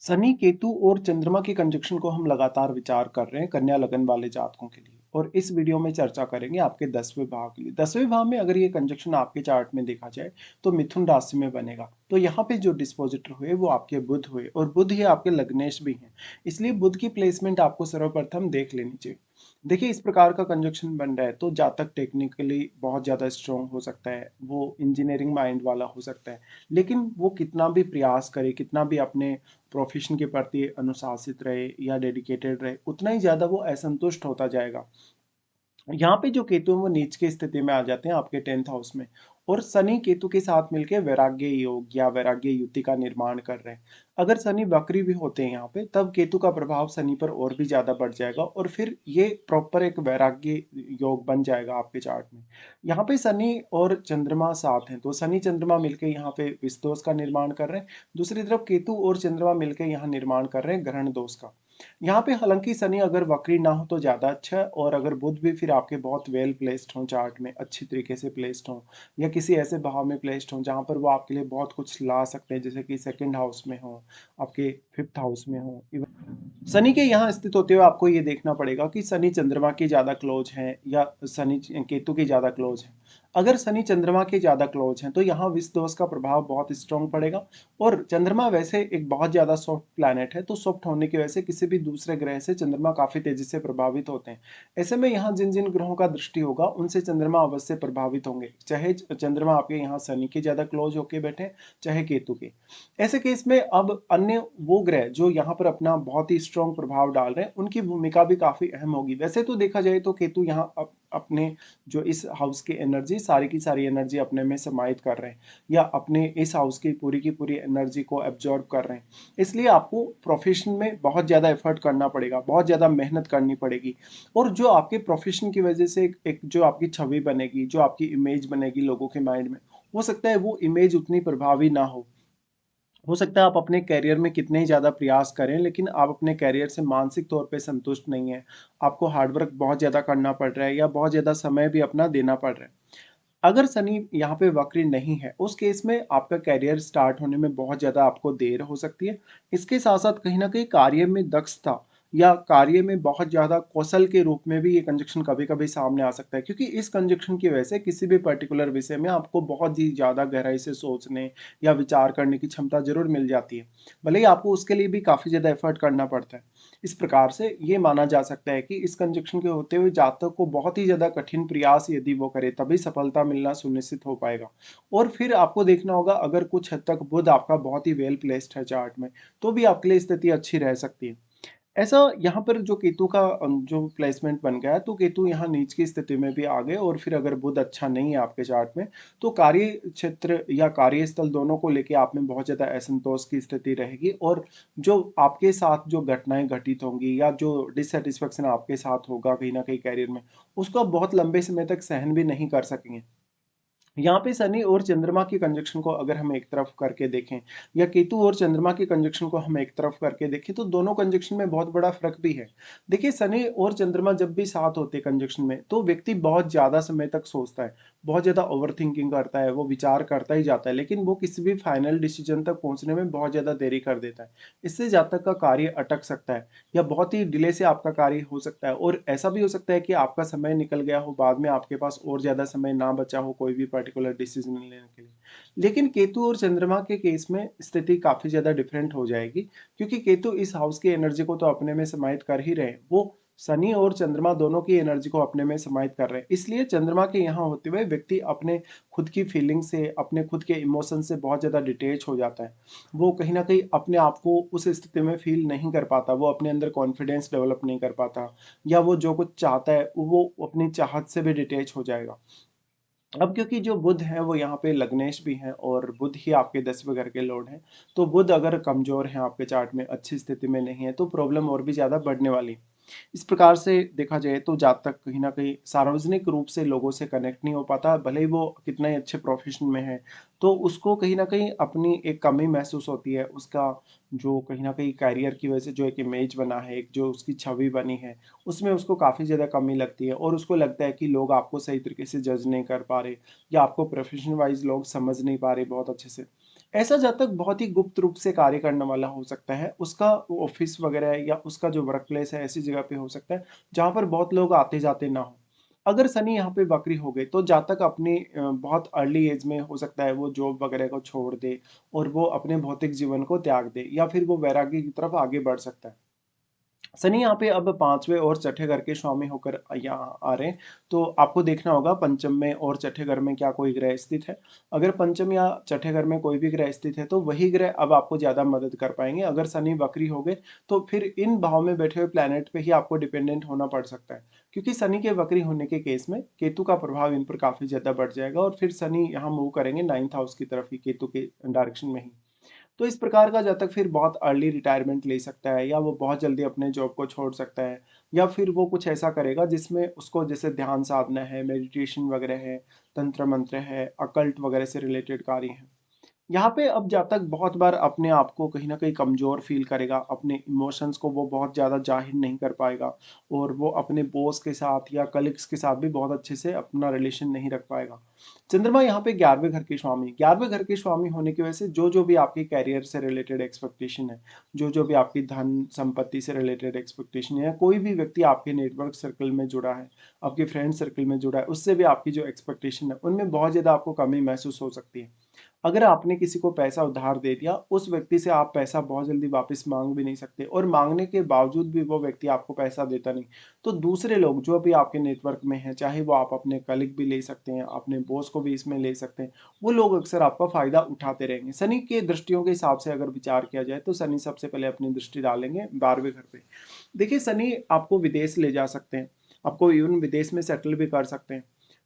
शनि, केतु और चंद्रमा की कंजक्शन को हम लगातार विचार कर रहे हैं कन्या लगन वाले जातकों के लिए। और इस वीडियो में चर्चा करेंगे आपके 10वें भाव के लिए। 10वें भाव में अगर ये कंजक्शन आपके चार्ट में देखा जाए तो मिथुन राशि में बनेगा। तो यहाँ पे जो डिस्पोजिटर हुए वो आपके बुध हुए और बुध ही आपके लग्नेश भी हैं। इसलिए बुध की प्लेसमेंट आपको सर्वप्रथम देख लेनी चाहिए। देखिए, इस प्रकार का कंजक्शन बन रहा है तो जातक टेक्निकली बहुत ज़्यादा स्ट्रांग हो सकता है, वो इंजीनियरिंग माइंड वाला हो सकता है। लेकिन वो कितना भी प्रयास करे, कितना भी अपने प्रोफेशन के प्रति अनुशासित रहे या डेडिकेटेड रहे, उतना ही ज़्यादा वो असंतुष्ट होता जाएगा। यहाँ पे जो केतु है वो नीच की स्थिति में आ जाते हैं आपके 10th हाउस में। और शनि केतु के साथ मिलकर वैराग्य योग या वैराग्य युति का निर्माण कर रहे हैं। अगर शनि वक्री भी होते हैं यहाँ पे, तब केतु का प्रभाव शनि पर और भी ज्यादा बढ़ जाएगा और फिर ये प्रॉपर एक वैराग्य योग बन जाएगा आपके चार्ट में। यहाँ पे शनि और चंद्रमा साथ हैं तो शनि चंद्रमा मिलकर यहाँ पे विषदोष का निर्माण कर रहे हैं। दूसरी तरफ केतु और चंद्रमा मिलकर यहाँ निर्माण कर रहे हैं ग्रहण दोष का। यहाँ पे हालांकि शनि अगर वक्री ना हो तो ज़्यादा अच्छा है, और अगर बुध भी फिर आपके बहुत वेल प्लेस्ड हो चार्ट में, अच्छी तरीके से प्लेस्ड हो या किसी ऐसे भाव में प्लेस्ड हो जहाँ पर वो आपके लिए बहुत कुछ ला सकते हैं, जैसे कि सेकंड हाउस में हो, आपके 5th हाउस में हो। शनि के यहाँ स्थित होते हुए आपको ये देखना पड़ेगा कि शनि चंद्रमा के ज़्यादा क्लोज हैं या शनि केतु के ज़्यादा क्लोज हैं। अगर शनि चंद्रमा के ज़्यादा क्लोज हैं तो यहाँ विष दोष का प्रभाव बहुत स्ट्रॉन्ग पड़ेगा। और चंद्रमा वैसे एक बहुत ज़्यादा सॉफ्ट प्लैनेट है, तो सॉफ्ट होने की वजह से किसी भी दूसरे ग्रह से चंद्रमा काफ़ी तेजी से प्रभावित होते हैं। ऐसे में यहाँ जिन जिन ग्रहों का दृष्टि होगा उनसे चंद्रमा अवश्य प्रभावित होंगे, चाहे चंद्रमा आपके यहाँ शनि के ज़्यादा क्लोज होके बैठे, चाहे केतु के। ऐसे केस में अब अन्य वो ग्रह जो यहाँ पर अपना बहुत ही स्ट्रॉन्ग प्रभाव डाल रहे हैं, उनकी भूमिका भी काफी अहम होगी। वैसे तो देखा जाए तो केतु यहाँ अपने जो इस हाउस की एनर्जी, सारी की सारी एनर्जी अपने में समाहित कर रहे हैं या अपने इस हाउस की पूरी एनर्जी को एब्जॉर्ब कर रहे हैं। इसलिए आपको प्रोफेशन में बहुत ज्यादा एफर्ट करना पड़ेगा, बहुत ज्यादा मेहनत करनी पड़ेगी। और जो आपके प्रोफेशन की वजह से एक जो आपकी छवि बनेगी, जो आपकी इमेज बनेगी लोगों के माइंड में, हो सकता है वो इमेज उतनी प्रभावी ना हो सकता है आप अपने करियर में कितने ही ज़्यादा प्रयास करें, लेकिन आप अपने करियर से मानसिक तौर पे संतुष्ट नहीं है। आपको हार्डवर्क बहुत ज़्यादा करना पड़ रहा है या बहुत ज़्यादा समय भी अपना देना पड़ रहा है। अगर शनि यहाँ पे वक्री नहीं है, उस केस में आपका करियर स्टार्ट होने में बहुत ज़्यादा आपको देर हो सकती है। इसके साथ साथ कहीं ना कहीं कार्य में दक्षता या कार्य में बहुत ज़्यादा कौशल के रूप में भी ये कंजक्शन कभी कभी सामने आ सकता है, क्योंकि इस कंजक्शन की वजह से किसी भी पर्टिकुलर विषय में आपको बहुत ही ज़्यादा गहराई से सोचने या विचार करने की क्षमता जरूर मिल जाती है, भले ही आपको उसके लिए भी काफ़ी ज़्यादा एफर्ट करना पड़ता है। इस प्रकार से ये माना जा सकता है कि इस कंजक्शन के होते हुए जातक को बहुत ही ज़्यादा कठिन प्रयास यदि वो करे तभी सफलता मिलना सुनिश्चित हो पाएगा। और फिर आपको देखना होगा, अगर कुछ हद तक बुध आपका बहुत ही वेल प्लेस्ड है चार्ट में, तो भी आपके लिए स्थिति अच्छी रह सकती है। ऐसा यहाँ पर जो केतु का जो प्लेसमेंट बन गया है, तो केतु यहाँ नीच की स्थिति में भी आ गए। और फिर अगर बुध अच्छा नहीं है आपके चार्ट में, तो कार्य क्षेत्र या कार्यस्थल दोनों को लेके आप में बहुत ज्यादा असंतोष की स्थिति रहेगी। और जो आपके साथ जो घटनाएं घटित होंगी या जो डिससेटिस्फेक्शन आपके साथ होगा कहीं ना कहीं कैरियर में, उसको आप बहुत लंबे समय तक सहन भी नहीं कर सकेंगे। यहाँ पे शनि और चंद्रमा की कंजक्शन को अगर हम एक तरफ करके देखें या केतु और चंद्रमा की कंजक्शन को हम एक तरफ करके देखें, तो दोनों कंजक्शन में बहुत बड़ा फर्क भी है। देखिए, शनि और चंद्रमा जब भी साथ होते हैं कंजक्शन में, तो व्यक्ति बहुत ज्यादा समय तक सोचता है, बहुत ज्यादा ओवर थिंकिंग करता है, वो विचार करता ही जाता है, लेकिन वो किसी भी फाइनल डिसीजन तक पहुंचने में बहुत ज्यादा देरी कर देता है। इससे जातक का कार्य अटक सकता है या बहुत ही डिले से आपका कार्य हो सकता है। और ऐसा भी हो सकता है कि आपका समय निकल गया हो, बाद में आपके पास और ज्यादा समय ना बचा हो कोई भी पर्टिकुलर डिसीजन लेने के लिए। लेकिन केतु और चंद्रमा के केस में स्थिति काफी ज्यादा डिफरेंट हो जाएगी, क्योंकि केतु इस हाउस की एनर्जी को तो अपने में समाहित कर ही रहे हैं, वो शनि और चंद्रमा दोनों की एनर्जी को अपने में समाहित कर रहे हैं। इसलिए चंद्रमा के यहाँ होते हुए व्यक्ति अपने खुद की फीलिंग से, अपने खुद के इमोशन से बहुत ज्यादा डिटेच हो जाता है। वो कहीं ना कहीं अपने आप को उस स्थिति में फील नहीं कर पाता, वो अपने अंदर कॉन्फिडेंस डेवलप नहीं कर पाता, या वो जो कुछ चाहता है वो अपनी चाहत से भी डिटेच हो जाएगा। अब क्योंकि जो बुध है वो यहाँ पे लग्नेश भी हैं और बुध ही आपके 10वें घर के लॉर्ड हैं, तो बुध अगर कमजोर है आपके चार्ट में, अच्छी स्थिति में नहीं है, तो प्रॉब्लम और भी ज्यादा बढ़ने वाली है। इस प्रकार से देखा जाए तो जातक कहीं ना कहीं सार्वजनिक रूप से लोगों से कनेक्ट नहीं हो पाता, भले ही वो कितना ही अच्छे प्रोफेशन में है, तो उसको कहीं ना कहीं अपनी एक कमी महसूस होती है। उसका जो कहीं ना कहीं कैरियर की वजह से जो एक इमेज बना है, एक जो उसकी छवि बनी है, उसमें उसको काफ़ी ज़्यादा कमी लगती है। और उसको लगता है कि लोग आपको सही तरीके से जज नहीं कर पा रहे या आपको प्रोफेशन वाइज लोग समझ नहीं पा रहे बहुत अच्छे से। ऐसा जातक बहुत ही गुप्त रूप से कार्य करने वाला हो सकता है। उसका ऑफिस वगैरह या उसका जो वर्क प्लेस है ऐसी जगह पे हो सकता है जहाँ पर बहुत लोग आते-जाते ना हो। अगर शनि यहाँ पे वक्री हो गए तो जातक अपनी बहुत अर्ली एज में हो सकता है वो जॉब वगैरह को छोड़ दे और वो अपने भौतिक जीवन को त्याग दे या फिर वो वैराग्य की तरफ आगे बढ़ सकता है। शनि यहाँ पे अब 5वें और छठे घर के स्वामी होकर यहाँ आ रहे हैं, तो आपको देखना होगा पंचम में और छठे घर में क्या कोई ग्रह स्थित है। अगर पंचम या छठे घर में कोई भी ग्रह स्थित है, तो वही ग्रह अब आपको ज़्यादा मदद कर पाएँगे। अगर शनि वक्री हो गए, तो फिर इन भाव में बैठे हुए प्लैनेट पे ही आपको डिपेंडेंट होना पड़ सकता है। क्योंकि शनि के वक्री होने के केस में केतु का प्रभाव इन पर काफ़ी ज़्यादा बढ़ जाएगा और फिर शनि यहाँ मूव करेंगे 9th हाउस की तरफ ही, केतु के डायरेक्शन में ही। तो इस प्रकार का जातक फिर बहुत अर्ली रिटायरमेंट ले सकता है या वो बहुत जल्दी अपने जॉब को छोड़ सकता है या फिर वो कुछ ऐसा करेगा जिसमें उसको जैसे ध्यान साधना है, मेडिटेशन वगैरह है, तंत्र मंत्र है, अकल्ट वगैरह से रिलेटेड कार्य है। यहाँ पे अब जातक बहुत बार अपने आप को कहीं न कहीं कमज़ोर फ़ील करेगा, अपने इमोशंस को वो बहुत ज़्यादा ज़ाहिर नहीं कर पाएगा और वो अपने बॉस के साथ या कलीग्स के साथ भी बहुत अच्छे से अपना रिलेशन नहीं रख पाएगा। चंद्रमा यहाँ पे 11वें घर के स्वामी 11वें घर के स्वामी होने की वजह से जो-जो भी आपके करियर से रिलेटेड एक्सपेक्टेशन है, जो-जो भी आपकी धन संपत्ति से रिलेटेड एक्सपेक्टेशन है, कोई भी व्यक्ति आपके नेटवर्क सर्कल में जुड़ा है, आपके फ्रेंड सर्कल में जुड़ा है, उससे भी आपकी जो एक्सपेक्टेशन है, उनमें बहुत ज़्यादा आपको कमी महसूस हो सकती है। अगर आपने किसी को पैसा उधार दे दिया, उस व्यक्ति से आप पैसा बहुत जल्दी वापस माँग भी नहीं सकते और माँगने के बावजूद भी वो व्यक्ति आपको पैसा देता नहीं। तो दूसरे लोग जो भी आपके नेटवर्क में हैं, चाहे वो आप अपने कलीग भी ले सकते हैं, अपने बॉस को भी इसमें ले सकते हैं, वो लोग अक्सर आपका फ़ायदा उठाते रहेंगे। शनि के दृष्टियों के हिसाब से अगर विचार किया जाए, तो शनि सबसे पहले अपनी दृष्टि डालेंगे 12वें घर पे। देखिए, शनि आपको विदेश ले जा सकते हैं, आपको इवन विदेश में सेटल भी कर सकते हैं।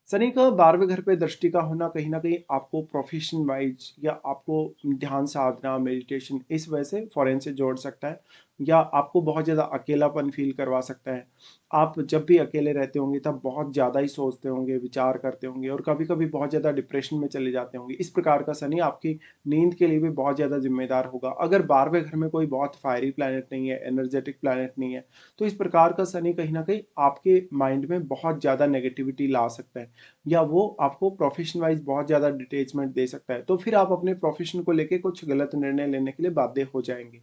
शनि का 12वें घर पे दृष्टि का होना कहीं न कहीं आपको प्रोफ़ेशन वाइज़ या आपको ध्यान साधना, मेडिटेशन इस वजह से फ़ॉरेन से जोड़ सकता है या आपको बहुत ज़्यादा अकेलापन फ़ील करवा सकता है। आप जब भी अकेले रहते होंगे तब बहुत ज़्यादा ही सोचते होंगे, विचार करते होंगे और कभी-कभी बहुत ज़्यादा डिप्रेशन में चले जाते होंगे। इस प्रकार का शनि आपकी नींद के लिए भी बहुत ज़्यादा ज़िम्मेदार होगा। अगर 12वें घर में कोई बहुत फ़ायरी प्लैनेट नहीं है, एनर्जेटिक प्लैनेट नहीं है, तो इस प्रकार का शनि कहीं न कहीं आपके माइंड में बहुत ज़्यादा नेगेटिविटी ला सकता है। या वो आपको प्रोफ़ेशन वाइज़ बहुत ज़्यादा डिटैचमेंट दे सकता है, तो फिर आप अपने प्रोफ़ेशन को लेके कुछ गलत निर्णय लेने के लिए बाध्य हो जाएँगे।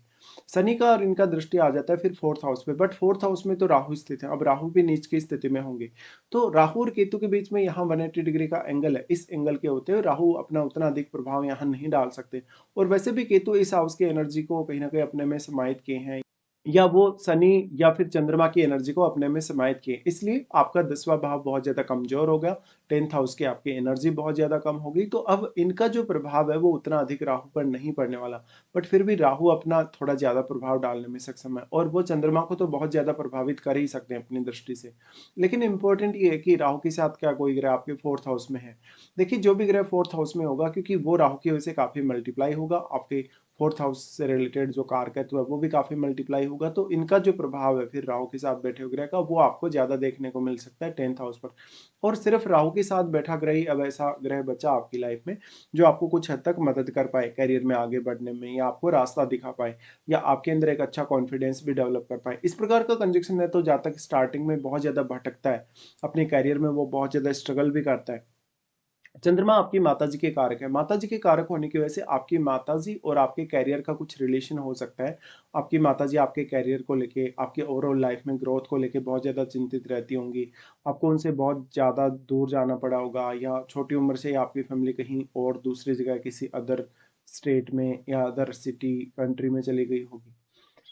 शनि का और इनका दृष्टि आ जाता है फिर 4th हाउस में, बट 4th हाउस में तो राहु स्थित है, अब राहु भी नीच की स्थिति में होंगे। तो राहु और केतु के बीच में यहाँ 180 डिग्री का एंगल है, इस एंगल के होते हुए राहु अपना उतना अधिक प्रभाव यहाँ नहीं डाल सकते और वैसे भी केतु इस हाउस की एनर्जी को कहीं न कहीं अपने में समाहित किए हैं या वो शनि या फिर चंद्रमा की एनर्जी को अपने में समाहित किए। इसलिए आपका 10वां भाव बहुत ज़्यादा कमज़ोर हो गया, 10th हाउस की आपकी एनर्जी बहुत ज़्यादा कम हो गई, तो अब इनका जो प्रभाव है वो उतना अधिक राहु पर नहीं पड़ने वाला। बट फिर भी राहु अपना थोड़ा ज़्यादा प्रभाव डालने में सक्षम है और वो चंद्रमा को तो बहुत ज़्यादा प्रभावित कर ही सकते हैं अपनी दृष्टि से। लेकिन इम्पोर्टेंट ये है कि राहु के साथ क्या कोई ग्रह आपके 4th हाउस में है। देखिए, जो भी ग्रह 4th हाउस में होगा क्योंकि वो राहु की वजह से काफ़ी मल्टीप्लाई होगा, आपके 4th हाउस से रिलेटेड जो कारकत्व है वो भी काफ़ी मल्टीप्लाई होगा, तो इनका जो प्रभाव है फिर राहु के साथ बैठे हुए ग्रह का वो आपको ज़्यादा देखने को मिल सकता है 10th हाउस पर। और सिर्फ राहु के साथ बैठा ग्रह ही अब ऐसा ग्रह बचा आपकी लाइफ में जो आपको कुछ हद तक मदद कर पाए करियर में आगे बढ़ने में या आपको रास्ता दिखा पाए या आपके अंदर एक अच्छा कॉन्फिडेंस भी डेवलप कर पाए। इस प्रकार का कंजक्शन है तो जातक स्टार्टिंग में बहुत ज़्यादा भटकता है, अपने करियर में वो बहुत ज़्यादा स्ट्रगल भी करता है। चंद्रमा आपकी माताजी के कारक है। माताजी के कारक होने की वजह से आपकी माताजी और आपके करियर का कुछ रिलेशन हो सकता है। आपकी माताजी आपके करियर को लेके, आपकी ओवरऑल लाइफ में ग्रोथ को लेके बहुत ज़्यादा चिंतित रहती होंगी। आपको उनसे बहुत ज़्यादा दूर जाना पड़ा होगा या छोटी उम्र से ही आपकी फैमिली कहीं और दूसरी जगह किसी अदर स्टेट में या अदर सिटी, कंट्री में चली गई होगी।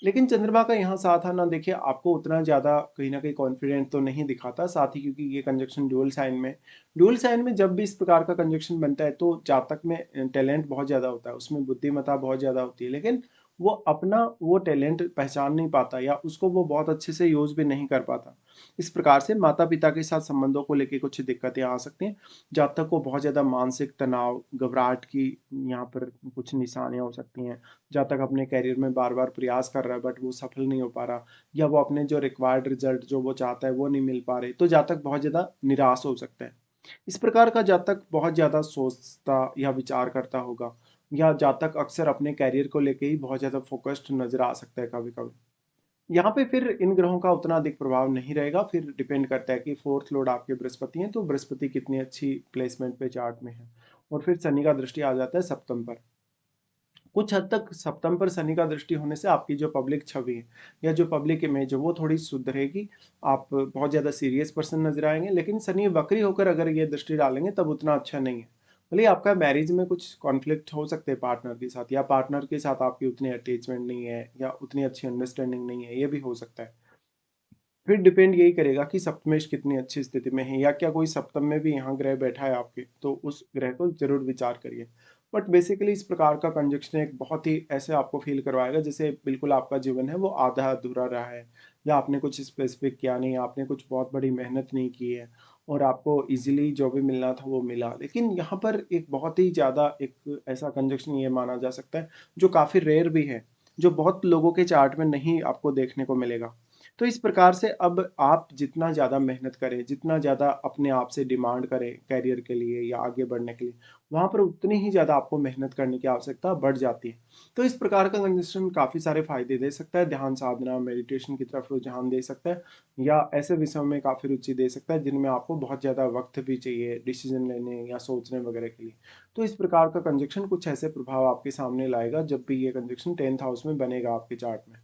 लेकिन चंद्रमा का यहाँ साथ आना देखिए आपको उतना ज़्यादा कहीं न कहीं कॉन्फिडेंट तो नहीं दिखाता, साथ ही क्योंकि ये कंजंक्शन ड्यूल साइन में ड्यूल साइन में जब भी इस प्रकार का कंजंक्शन बनता है तो जातक में टैलेंट बहुत ज़्यादा होता है, उसमें बुद्धिमत्ता बहुत ज़्यादा होती है, लेकिन वो अपना वो टैलेंट पहचान नहीं पाता या उसको वो बहुत अच्छे से यूज़ भी नहीं कर पाता। इस प्रकार से माता-पिता के साथ संबंधों को लेके कुछ दिक्कतें आ सकती हैं। जातक को बहुत ज़्यादा मानसिक तनाव, घबराहट की यहाँ पर कुछ निशानियाँ हो सकती हैं। जातक अपने करियर में बार-बार प्रयास कर रहा है बट वो सफल नहीं हो पा रहा या वो अपने जो रिक्वायर्ड रिजल्ट जो वो चाहता है वो नहीं मिल पा रहे, तो जातक बहुत ज़्यादा निराश हो सकता है। इस प्रकार का जातक बहुत ज़्यादा सोचता या विचार करता होगा या जातक अक्सर अपने करियर को लेके ही बहुत ज़्यादा फ़ोकस्ड नज़र आ सकता है कभी-कभी। यहाँ पे फिर इन ग्रहों का उतना अधिक प्रभाव नहीं रहेगा, फिर डिपेंड करता है कि 4th लॉर्ड आपके बृहस्पति हैं, तो बृहस्पति कितनी अच्छी प्लेसमेंट पे चार्ट में है और फिर शनि का दृष्टि आ जाता है सप्तम पर। कुछ हद तक सप्तम पर शनि का दृष्टि होने से आपकी जो पब्लिक छवि है या जो पब्लिक इमेज है वो थोड़ी सुधरेगी। आप बहुत ज़्यादा सीरियस पर्सन नज़र आएँगे, लेकिन शनि वक्री होकर अगर ये दृष्टि डालेंगे तब उतना अच्छा नहीं है। भले ही आपका मैरिज में कुछ कॉन्फ्लिक्ट हो सकते हैं पार्टनर के साथ, या पार्टनर के साथ आपकी उतनी अटैचमेंट नहीं है या उतनी अच्छी अंडरस्टैंडिंग नहीं है, ये भी हो सकता है। फिर डिपेंड यही करेगा कि सप्तमेश कितनी अच्छी स्थिति में है, या क्या कोई सप्तम में भी यहाँ ग्रह बैठा है आपके, तो उस ग्रह को जरूर विचार करिए। बट बेसिकली इस प्रकार का कंजक्शन एक बहुत ही ऐसे आपको फील करवाएगा जैसे बिल्कुल आपका जीवन है वो आधा अधूरा रहा है, या आपने कुछ स्पेसिफिक किया नहीं, आपने कुछ बहुत बड़ी मेहनत नहीं की है, और आपको इजीली जो भी मिलना था वो मिला। लेकिन यहाँ पर एक बहुत ही ज़्यादा एक ऐसा कंजक्शन ये माना जा सकता है जो काफ़ी रेयर भी है, जो बहुत लोगों के चार्ट में नहीं आपको देखने को मिलेगा। तो इस प्रकार से अब आप जितना ज़्यादा मेहनत करें, जितना ज़्यादा अपने आप से डिमांड करें करियर के लिए या आगे बढ़ने के लिए, वहाँ पर उतनी ही ज़्यादा आपको मेहनत करने की आवश्यकता बढ़ जाती है। तो इस प्रकार का कंजस्शन काफ़ी सारे फ़ायदे दे सकता है, ध्यान साधना, मेडिटेशन की तरफ रुझान दे सकता है, या ऐसे विषयों में काफ़ी रुचि दे सकता है जिनमें आपको बहुत ज़्यादा वक्त भी चाहिए डिसीजन लेने या सोचने वगैरह के लिए। तो इस प्रकार का कंजक्शन कुछ ऐसे प्रभाव आपके सामने लाएगा जब भी ये कंजक्शन 10th हाउस में बनेगा आपके चार्ट में।